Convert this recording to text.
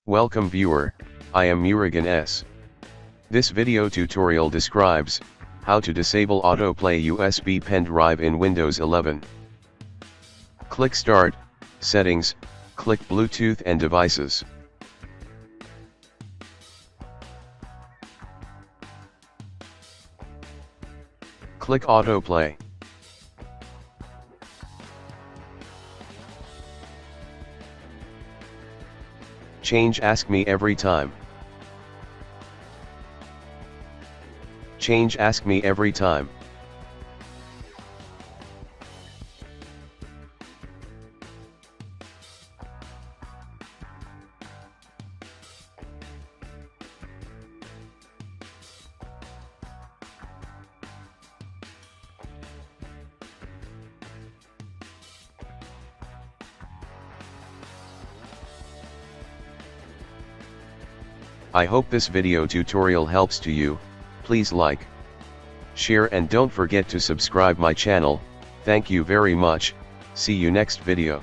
Welcome viewer, I am Murugan S. This video tutorial describes how to disable Autoplay USB pen drive in Windows 11. Click Start, Settings, click Bluetooth and Devices. Click Autoplay. Change Ask Me Every Time. Change Ask Me Every Time. I hope this video tutorial helps to you. Please like, share and don't forget to subscribe my channel. Thank you very much. See you next video.